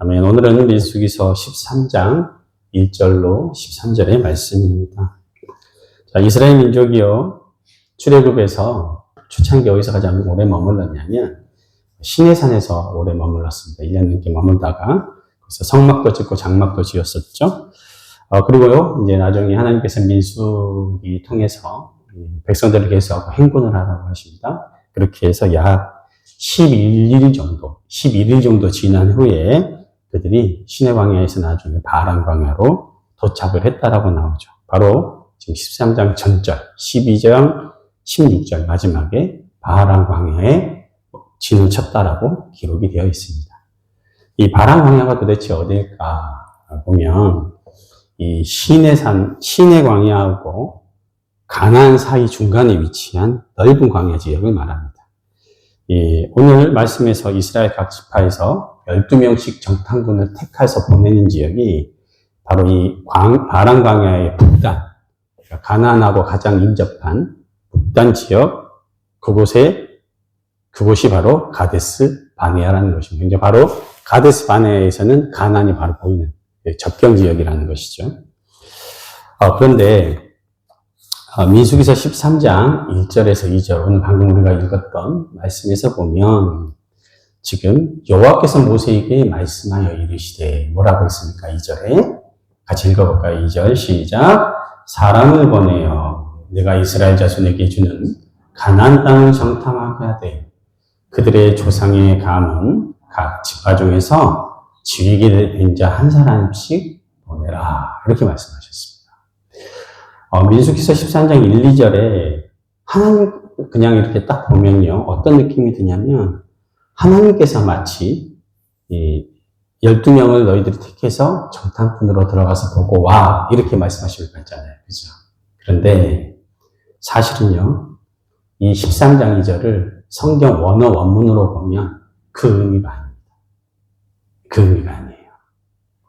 아멘. 오늘은 민수기서 13장 1절로 13절의 말씀입니다. 자, 이스라엘 민족이요, 출애굽에서 초창기 어디서 가장 오래 머물렀냐면 시내산에서 오래 머물렀습니다. 1년 넘게 머물다가 그래서 성막도 짓고 장막도 지었었죠. 그리고요, 이제 나중에 하나님께서 민수기 통해서 백성들을 계수하고 행군을 하라고 하십니다. 그렇게 해서 약 11일 정도 지난 후에 그들이 시내 광야에서 나중에 바란 광야로 도착을 했다라고 나오죠. 바로 지금 13장 전절, 12장, 16절 마지막에 바란 광야에 진을 쳤다라고 기록이 되어 있습니다. 이 바란 광야가 도대체 어딜까 보면 이 시내 광야하고 가나안 사이 중간에 위치한 넓은 광야 지역을 말합니다. 오늘 말씀에서 이스라엘 각 지파에서 12명씩 정탐군을 택해서 보내는 지역이 바로 이 바란 광야의 북단, 그러니까 가나안하고 가장 인접한 북단 지역, 그곳이 바로 가데스 바네아라는 것입니다. 이제 바로 가데스 바네아에서는 가나안이 바로 보이는 접경 지역이라는 것이죠. 그런데 민수기서 13장 1절에서 2절, 오늘 방금 우리가 읽었던 말씀에서 보면 지금 여호와께서 모세에게 말씀하여 이르시되 뭐라고 했습니까? 2절에 같이 읽어볼까요? 2절 시작. 사람을 보내어 내가 이스라엘 자손에게 주는 가나안 땅을 정탐하게 하되 그들의 조상의 감은 각 지파 중에서 지휘게 된 자 한 사람씩 보내라, 이렇게 말씀하셨습니다. 민수기서 13장 1, 2절에 하나님 그냥 이렇게 딱 보면요, 어떤 느낌이 드냐면 하나님께서 마치 12명을 너희들이 택해서 정탐꾼으로 들어가서 보고 와, 이렇게 말씀하실 것 같잖아요. 그죠? 그런데 사실은요, 이 13장 2절을 성경 원어 원문으로 보면 그 의미가 아닙니다. 그 의미가 아니에요.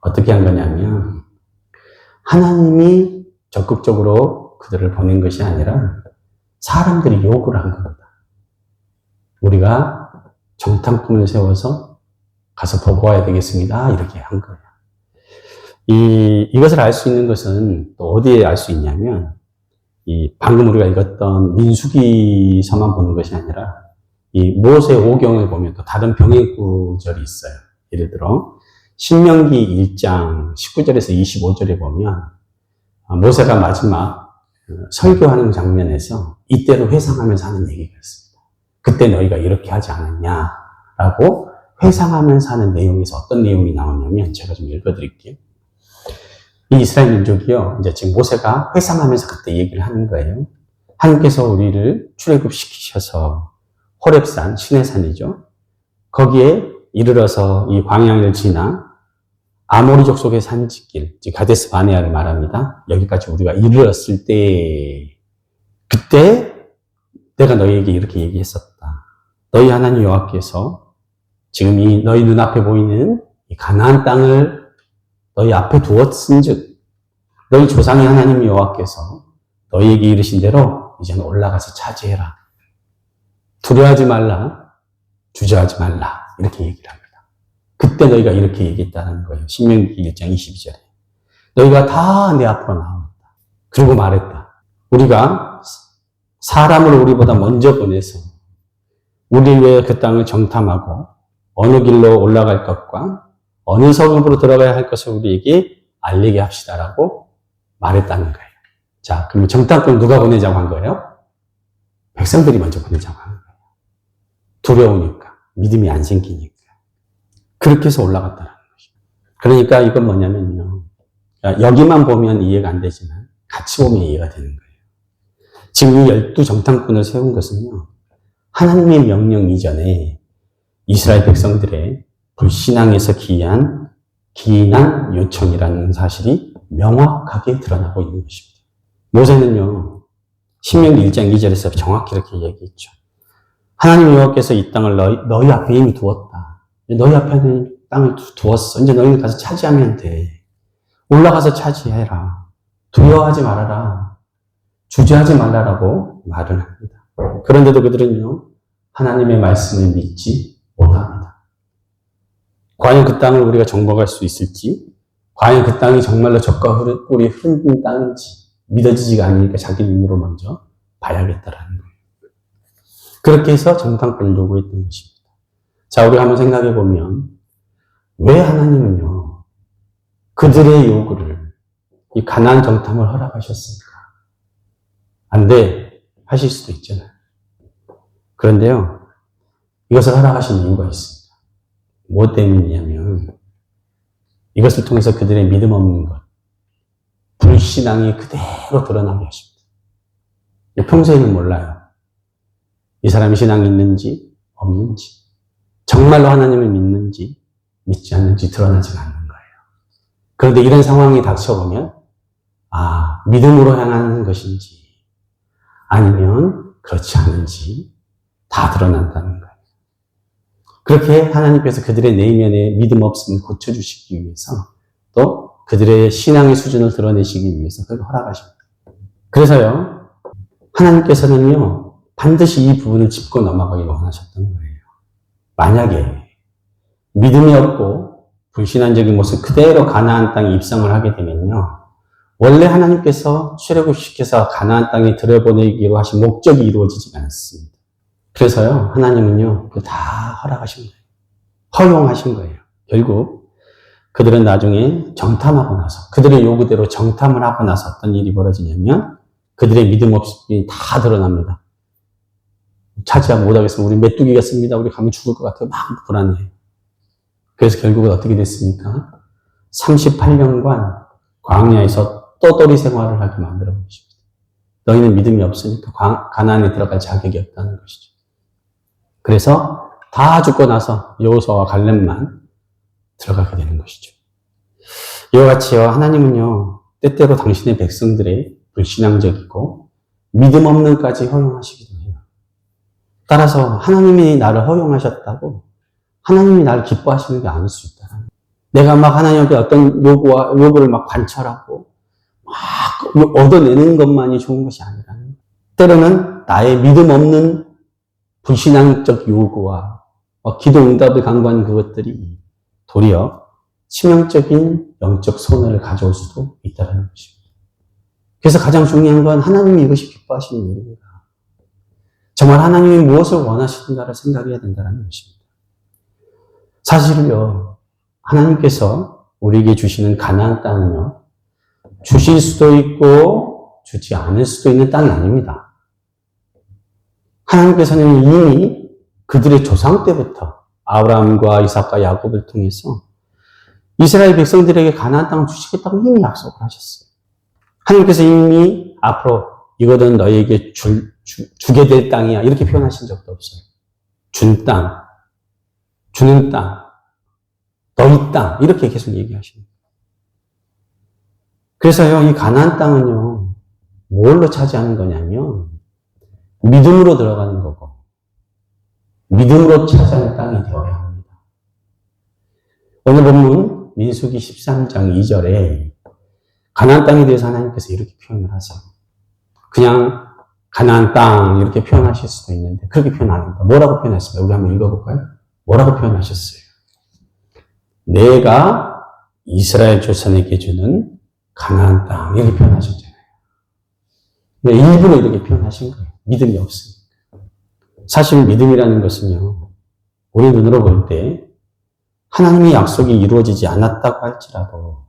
어떻게 한 거냐면 하나님이 적극적으로 그들을 보낸 것이 아니라 사람들이 요구를 한 겁니다. 우리가 정탐꾼을 세워서 가서 보고 와야 되겠습니다, 이렇게 한 거예요. 이것을 알 수 있는 것은 또 어디에 알 수 있냐면 방금 우리가 읽었던 민수기서만 보는 것이 아니라 이 모세 오경을 보면 또 다른 병행 구절이 있어요. 예를 들어 신명기 1장 19절에서 25절에 보면 모세가 마지막 설교하는 장면에서 이때로 회상하면서 하는 얘기가 있습니다. 그때 너희가 이렇게 하지 않았냐라고 회상하면서 하는 내용에서 어떤 내용이 나오냐면 제가 좀 읽어드릴게요. 이 이스라엘 민족이요, 이제 지금 모세가 회상하면서 그때 얘기를 하는 거예요. 하나님께서 우리를 출애굽시키셔서 호렙산, 시내산이죠. 거기에 이르러서 이 광야를 지나 아모리족 속의 산지길, 즉 가데스 바네아를 말합니다. 여기까지 우리가 이르렀을 때, 그때 내가 너희에게 이렇게 얘기했었다. 너희 하나님 여호와께서 지금 이 너희 눈앞에 보이는 이 가나안 땅을 너희 앞에 두었은즉 너희 조상의 하나님 여호와께서 너희에게 이르신 대로 이제는 올라가서 차지해라. 두려워하지 말라. 주저하지 말라. 이렇게 얘기를 합니다. 그때 너희가 이렇게 얘기했다는 거예요. 신명기 1장 22절에. 너희가 다 내 앞으로 나왔다. 그리고 말했다. 우리가 사람을 우리보다 먼저 보내서 우리 위해 그 땅을 정탐하고 어느 길로 올라갈 것과 어느 성읍으로 들어가야 할 것을 우리에게 알리게 합시다라고 말했다는 거예요. 자, 그러면 정탐꾼 누가 보내자고 한 거예요? 백성들이 먼저 보내자고 한 거예요. 두려우니까, 믿음이 안 생기니까. 그렇게 해서 올라갔다는 것입니다. 그러니까 이건 뭐냐면요, 여기만 보면 이해가 안 되지만 같이 보면 이해가 되는 거예요. 지금 이 12 정탐꾼을 세운 것은요, 하나님의 명령 이전에 이스라엘 백성들의 불신앙에서 기인한 요청이라는 사실이 명확하게 드러나고 있는 것입니다. 모세는요, 신명기 1장 2절에서 정확히 이렇게 얘기했죠. 하나님 여호와께서 이 땅을 너희 앞에 이미 두었다. 너희 앞에는 땅을 두었어. 이제 너희는 가서 차지하면 돼. 올라가서 차지해라. 두려워하지 말아라. 주저하지 말라라고 말을 합니다. 그런데도 그들은요, 하나님의 말씀을 믿지 못합니다. 과연 그 땅을 우리가 정복할 수 있을지, 과연 그 땅이 정말로 젖과 꿀이 흐르는 땅인지 믿어지지가 않으니까 자기 눈으로 먼저 봐야겠다라는 거예요. 그렇게 해서 정탐꾼을 요구했던 것입니다. 자, 우리가 한번 생각해 보면 왜 하나님은요 그들의 요구를 이 가나안 정탐을 허락하셨습니까? 안 돼 하실 수도 있잖아요. 그런데요 이것을 허락하신 이유가 있습니다. 뭐 때문이냐면 이것을 통해서 그들의 믿음 없는 것, 불신앙이 그대로 드러나게 하십니다. 평소에는 몰라요. 이 사람이 신앙이 있는지 없는지, 정말로 하나님을 믿는지 믿지 않는지 드러나지 않는 거예요. 그런데 이런 상황이 닥쳐보면 믿음으로 향하는 것인지 아니면 그렇지 않은지 다 드러난다는 거예요. 그렇게 하나님께서 그들의 내면의 믿음 없음을 고쳐주시기 위해서 또 그들의 신앙의 수준을 드러내시기 위해서 그걸 허락하십니다. 그래서요 하나님께서는요 반드시 이 부분을 짚고 넘어가기를 원하셨던 거예요. 만약에 믿음이 없고 불신앙적인 모습 그대로 가나안 땅에 입성을 하게 되면요 원래 하나님께서 출애굽시켜서 가나안 땅에 들여보내기로 하신 목적이 이루어지지 않습니다. 그래서요 하나님은요 그걸 다 허락하신 거예요. 허용하신 거예요. 결국 그들은 나중에 정탐하고 나서 그들의 요구대로 정탐을 하고 나서 어떤 일이 벌어지냐면 그들의 믿음 없음이 다 드러납니다. 차지하고 못하겠으면 우리 메뚜기겠습니다. 우리 가면 죽을 것 같아요. 막 불안해요. 그래서 결국은 어떻게 됐습니까? 38년간 광야에서 떠돌이 생활을 하게 만들어 버리십니다. 너희는 믿음이 없으니까 가나안에 들어갈 자격이 없다는 것이죠. 그래서 다 죽고 나서 여호수아와 갈렙만 들어가게 되는 것이죠. 이와 같이요 하나님은요 때때로 당신의 백성들의 불신앙적이고 믿음 없는까지 허용하시기도 해요. 따라서 하나님이 나를 허용하셨다고 하나님이 나를 기뻐하시는 게 아닐 수 있다. 내가 막 하나님한테 어떤 요구를 막 관철하고 막 얻어내는 것만이 좋은 것이 아니라 때로는 나의 믿음 없는 불신앙적 요구와 기도 응답을 강구하는 그것들이 도리어 치명적인 영적 손해를 가져올 수도 있다는 것입니다. 그래서 가장 중요한 건 하나님이 이것이 기뻐하시는 일입니다. 정말 하나님이 무엇을 원하시는가를 생각해야 된다는 것입니다. 사실은요, 하나님께서 우리에게 주시는 가나안 땅은요, 주실 수도 있고 주지 않을 수도 있는 땅이 아닙니다. 하나님께서는 이미 그들의 조상 때부터 아브라함과 이삭과 야곱을 통해서 이스라엘 백성들에게 가나안 땅을 주시겠다고 이미 약속을 하셨어요. 하나님께서 이미 앞으로 이거는 너희에게 주게 될 땅이야 이렇게 표현하신 적도 없어요. 준 땅, 주는 땅, 너희 땅 이렇게 계속 얘기하십니다. 그래서요 이 가나안 땅은요 뭘로 차지하는 거냐면 믿음으로 들어가는 거고 믿음으로 차지하는 땅이 되어야 합니다. 오늘 본문 민수기 13장 2절에 가나안 땅에 대해서 하나님께서 이렇게 표현을 하세요. 그냥 가나안 땅 이렇게 표현하실 수도 있는데 그렇게 표현 안 합니다. 뭐라고 표현하십니까? 우리 한번 읽어볼까요? 뭐라고 표현하셨어요? 내가 이스라엘 조상에게 주는 가나안 땅 이렇게 표현하셨잖아요. 일부러 이렇게 표현하신 거예요. 믿음이 없으니까. 사실 믿음이라는 것은요. 우리 눈으로 볼 때 하나님의 약속이 이루어지지 않았다고 할지라도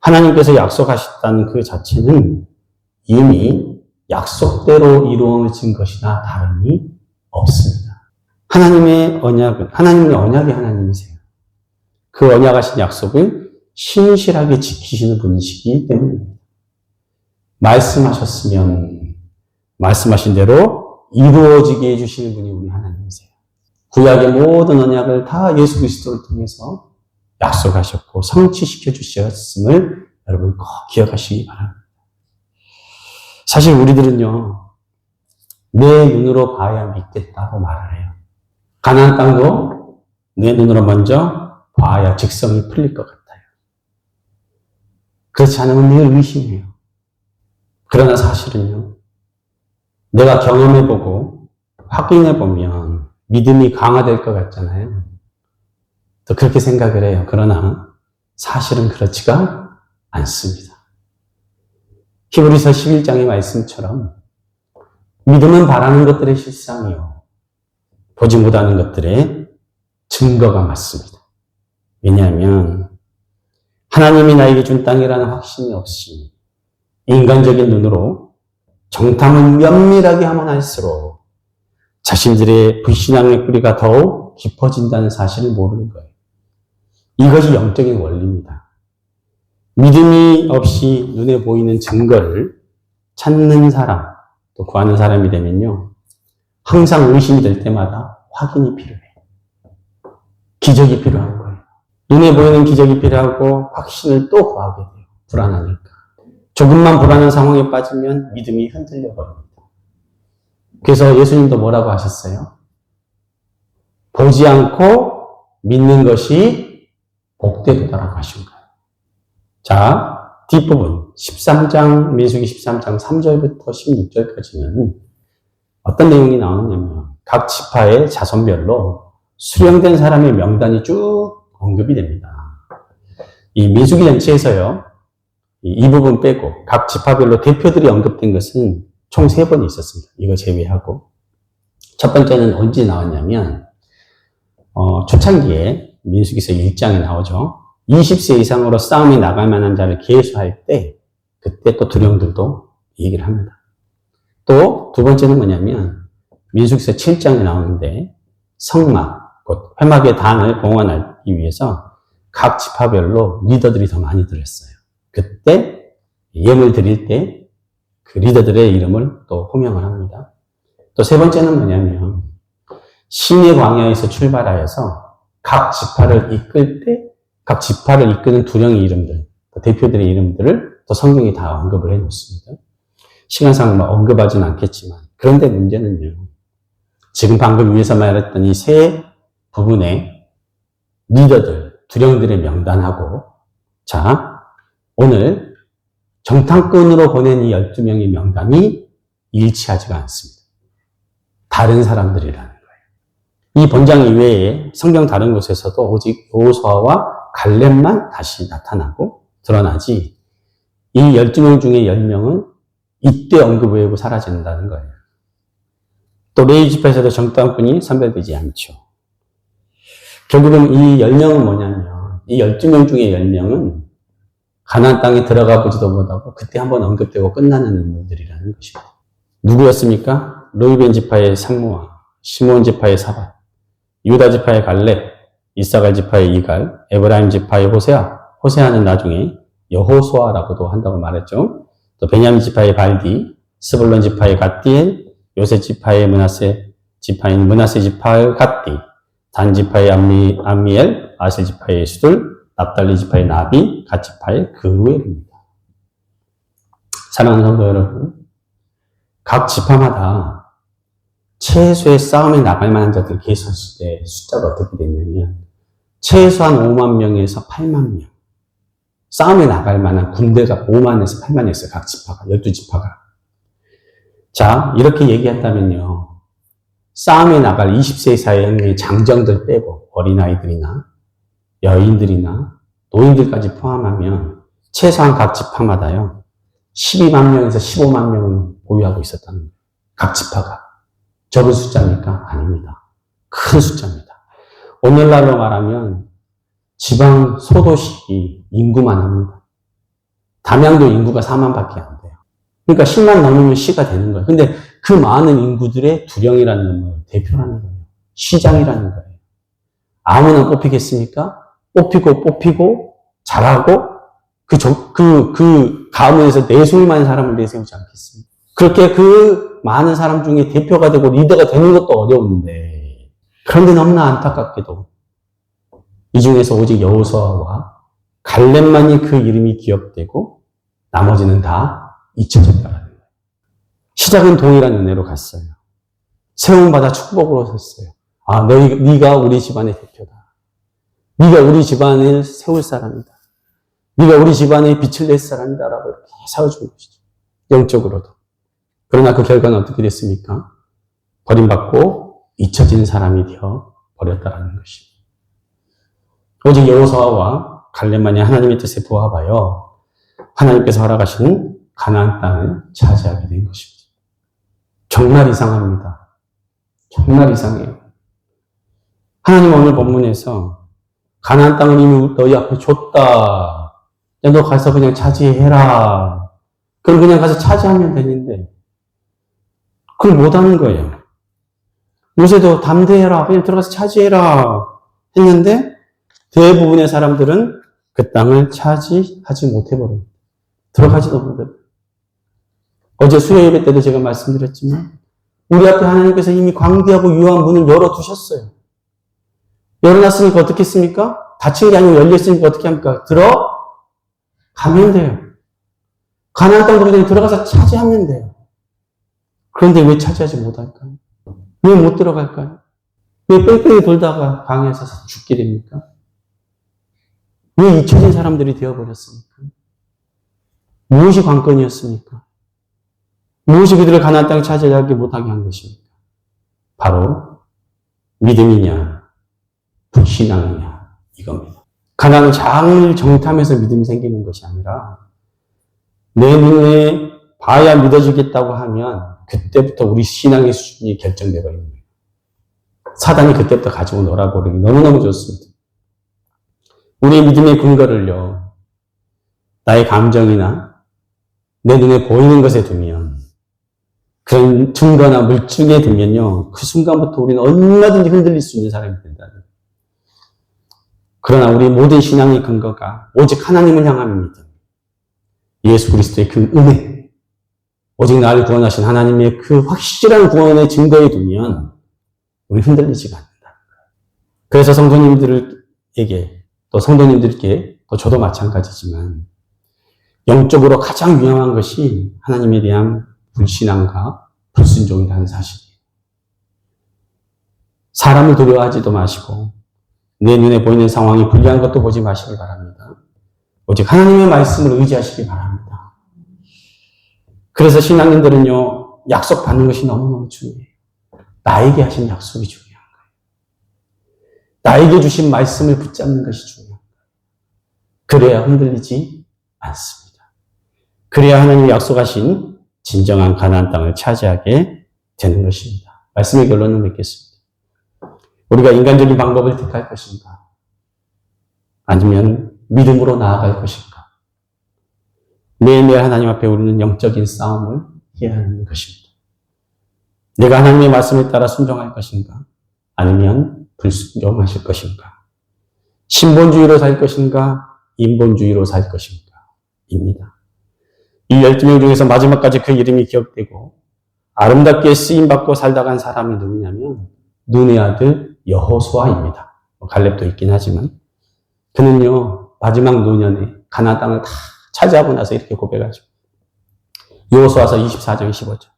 하나님께서 약속하셨다는 그 자체는 이미 약속대로 이루어진 것이나 다름이 없습니다. 하나님의 언약은 하나님의 언약의 하나님이세요. 그 언약하신 약속을 신실하게 지키시는 분이시기 때문입니다. 말씀하셨으면 말씀하신 대로 이루어지게 해주시는 분이 우리 하나님이세요. 구약의 모든 언약을 다 예수 그리스도를 통해서 약속하셨고 성취시켜 주셨음을 여러분 꼭 기억하시기 바랍니다. 사실 우리들은요 내 눈으로 봐야 믿겠다고 말을 해요. 가나안 땅도 내 눈으로 먼저 봐야 직성이 풀릴 것 같아요. 그렇지 않으면 늘 의심해요. 그러나 사실은요 내가 경험해보고 확인해보면 믿음이 강화될 것 같잖아요. 또 그렇게 생각을 해요. 그러나 사실은 그렇지가 않습니다. 히브리서 11장의 말씀처럼 믿음은 바라는 것들의 실상이요, 보지 못하는 것들의 증거가 맞습니다. 왜냐하면 하나님이 나에게 준 땅이라는 확신이 없이 인간적인 눈으로 정탐을 면밀하게 하면 할수록 자신들의 불신앙의 뿌리가 더욱 깊어진다는 사실을 모르는 거예요. 이것이 영적인 원리입니다. 믿음이 없이 눈에 보이는 증거를 찾는 사람, 또 구하는 사람이 되면요, 항상 의심이 될 때마다 확인이 필요해요. 기적이 필요한 거예요. 눈에 보이는 기적이 필요하고 확신을 또 구하게 돼요. 불안하니까. 조금만 불안한 상황에 빠지면 믿음이 흔들려 버립니다. 그래서 예수님도 뭐라고 하셨어요? 보지 않고 믿는 것이 복되도다라고 하신 거예요. 자, 뒷부분 13장, 민수기 13장 3절부터 16절까지는 어떤 내용이 나오냐면 각 지파의 자손별로 수령된 사람의 명단이 쭉 언급이 됩니다. 이 민수기 전체에서요, 이 부분 빼고 각 지파별로 대표들이 언급된 것은 총 3번이 있었습니다. 이거 제외하고. 첫 번째는 언제 나왔냐면 초창기에 민수기서 1장에 나오죠. 20세 이상으로 싸움에 나갈 만한 자를 계수할 때 그때 또 두령들도 얘기를 합니다. 또 두 번째는 뭐냐면 민수기서 7장에 나오는데 성막, 곧 회막의 단을 봉헌하기 위해서 각 지파별로 리더들이 더 많이 들었어요. 그때 예물 드릴 때 그 리더들의 이름을 또 호명을 합니다. 또 세 번째는 뭐냐면 신의 광야에서 출발하여서 각 지파를 이끌 때 각 지파를 이끄는 두령의 이름들, 대표들의 이름들을 또 성경이 다 언급을 해놓습니다. 시간상 언급하지는 않겠지만, 그런데 문제는요, 지금 방금 위에서 말했던 이 세 부분의 리더들, 두령들의 명단하고, 자, 오늘 정탐꾼으로 보낸 이 12명의 명단이 일치하지가 않습니다. 다른 사람들이라는 거예요. 이 본장 이외에 성경 다른 곳에서도 오직 여호수아와 갈렙만 다시 나타나고 드러나지, 이 12명 중에 10명은 이때 언급 외우고 사라진다는 거예요. 또 레위 지파에서도 정탐꾼이 선별되지 않죠. 결국은 이 10명은 뭐냐면, 이 12명 중에 10명은 가나안 땅에 들어가 보지도 못하고 그때 한번 언급되고 끝나는 인물들이라는 것입니다. 누구였습니까? 르우벤 지파의 삼무아, 시몬 지파의 사밧, 유다 지파의 갈렙, 이사갈 지파의 이갈, 에브라임 지파의 호세아, 호세아는 나중에 여호수아라고도 한다고 말했죠. 또 베냐민 지파의 발디, 스불론 지파의 갓디엘, 요셉 지파의 므낫세 지파인 므낫세 지파의 갓디, 단 지파의 암미엘, 아셀 지파의 수둘, 납달리 지파의 나비, 갓 지파의 그웰입니다. 사랑하는 성도 여러분, 각 지파마다 최소의 싸움에 나갈 만한 자들 계수했을 때 숫자가 어떻게 되냐면 최소한 5만 명에서 8만 명. 싸움에 나갈 만한 군대가 5만에서 8만이었어요. 각 지파가, 12지파가. 자, 이렇게 얘기한다면요, 싸움에 나갈 20세 이상의 장정들 빼고 어린아이들이나 여인들이나 노인들까지 포함하면 최소한 각 지파마다요 12만 명에서 15만 명은 보유하고 있었다는 거예요. 각 지파가. 적은 숫자입니까? 아닙니다. 큰 숫자입니다. 오늘날로 말하면 지방 소도시 인구만 합니다. 담양도 인구가 4만밖에 안 돼요. 그러니까 10만 넘으면 시가 되는 거예요. 근데 그 많은 인구들의 두령이라는 건 뭐예요? 대표라는 거예요. 시장이라는 거예요. 아무나 뽑히겠습니까? 뽑히고 잘하고 그 가문에서 내수일 많은 사람을 내세우지 않겠습니까? 그렇게 그 많은 사람 중에 대표가 되고 리더가 되는 것도 어려운데, 그런데 너무나 안타깝게도 이 중에서 오직 여호수아와 갈렙만이 그 이름이 기억되고 나머지는 다 잊혀졌다는 거예요. 시작은 동일한 은혜로 갔어요. 세움받아 축복으로 섰어요. 아, 네가 우리 집안의 대표다. 네가 우리 집안을 세울 사람이다. 네가 우리 집안에 빛을 낼 사람이다. 라고 이렇게 세워준 것이죠. 영적으로도. 그러나 그 결과는 어떻게 됐습니까? 버림받고 잊혀진 사람이 되어 버렸다라는 것입니다. 오직 여호수아와 갈렙만이 하나님의 뜻에 부합하여 하나님께서 허락하신 가나안 땅을 차지하게 된 것입니다. 정말 이상합니다. 정말 이상해요. 하나님 오늘 본문에서 가나안 땅을 이미 너희 앞에 줬다. 야, 너 가서 그냥 차지해라. 그럼 그냥 가서 차지하면 되는데 그걸 못하는 거예요. 모세도 담대해라. 그냥 들어가서 차지해라. 했는데 대부분의 사람들은 그 땅을 차지하지 못해버립니다. 들어가지도 못해요. 어제 수요 예배 때도 제가 말씀드렸지만 우리 앞에 하나님께서 이미 광대하고 유한 문을 열어두셨어요. 열어놨으니까 어떻게 했습니까? 닫힌 게 아니고 열렸으니까 어떻게 합니까? 들어가면 돼요. 가나안 땅도 그냥 들어가서 차지하면 돼요. 그런데 왜 차지하지 못할까요? 왜 못 들어갈까요? 왜 뺑뺑이 돌다가 방에서 죽게 됩니까? 왜 잊혀진 사람들이 되어버렸습니까? 무엇이 관건이었습니까? 무엇이 그들을 가나안 땅에 차지하지 못하게 한 것입니까? 바로 믿음이냐 불신앙이냐 이겁니다. 가나안은 잘 정탐해서 믿음이 생기는 것이 아니라 내 눈에 봐야 믿어지겠다고 하면 그때부터 우리 신앙의 수준이 결정되어 있는 거예요. 사단이 그때부터 가지고 놀아버리기 너무너무 좋습니다. 우리의 믿음의 근거를요, 나의 감정이나 내 눈에 보이는 것에 두면, 그런 증거나 물증에 두면요, 그 순간부터 우리는 얼마든지 흔들릴 수 있는 사람이 된다는 거예요. 그러나 우리 모든 신앙의 근거가 오직 하나님을 향한 믿음, 예수 그리스도의 그 은혜, 오직 나를 구원하신 하나님의 그 확실한 구원의 증거에 두면 우리는 흔들리지가 않는다. 그래서 성도님들에게 또 성도님들께 또 저도 마찬가지지만 영적으로 가장 위험한 것이 하나님에 대한 불신앙과 불순종이라는 사실이에요. 사람을 두려워하지도 마시고 내 눈에 보이는 상황이 불리한 것도 보지 마시기 바랍니다. 오직 하나님의 말씀을 의지하시기 바랍니다. 그래서 신앙인들은요, 약속 받는 것이 너무너무 중요해요. 나에게 하신 약속이 중요한 거예요. 나에게 주신 말씀을 붙잡는 것이 중요한 거예요. 그래야 흔들리지 않습니다. 그래야 하나님이 약속하신 진정한 가나안 땅을 차지하게 되는 것입니다. 말씀의 결론을 맺겠습니다. 우리가 인간적인 방법을 택할 것인가? 아니면 믿음으로 나아갈 것인가? 매일매일 하나님 앞에 우리는 영적인 싸움을 해야 하는 것입니다. 내가 하나님의 말씀에 따라 순종할 것인가? 아니면 불순종하실 것인가? 신본주의로 살 것인가? 인본주의로 살 것인가? 입니다. 이 12명 중에서 마지막까지 그 이름이 기억되고 아름답게 쓰임받고 살다 간 사람이 누구냐면 눈의 아들 여호수아입니다. 갈렙도 있긴 하지만 그는요, 마지막 노년에 가나안 땅을 다 차지하고 나서 이렇게 고백하죠. 여호수아서 24장 15절.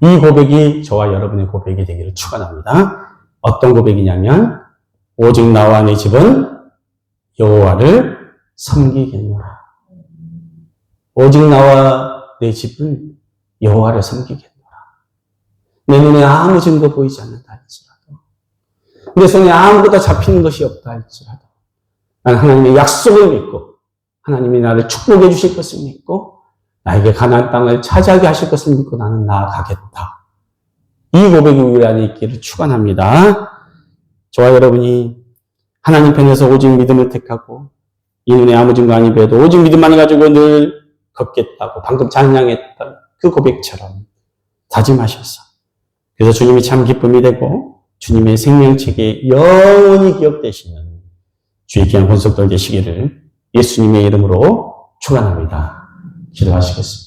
이 고백이 저와 여러분의 고백이 되기를 축원합니다. 어떤 고백이냐면 오직 나와 내 집은 여호와를 섬기겠노라. 오직 나와 내 집은 여호와를 섬기겠노라. 내 눈에 아무 증거 보이지 않는다 할지라도, 내 손에 아무것도 잡히는 것이 없다 할지라도, 나는 하나님의 약속을 믿고 하나님이 나를 축복해 주실 것을 믿고 나에게 가나안 땅을 차지하게 하실 것을 믿고 나는 나아가겠다. 이 고백이 우리 안에 있기를 축원합니다. 저와 여러분이 하나님 편에서 오직 믿음을 택하고 이 눈에 아무 증거 아니 배도 오직 믿음만을 가지고 늘 걷겠다고 방금 찬양했던 그 고백처럼 다짐하셔서, 그래서 주님이 참 기쁨이 되고 주님의 생명책에 영원히 기억되시는 주의 귀한 권속들 되시기를 예수님의 이름으로 축원합니다. 기도하시겠습니다.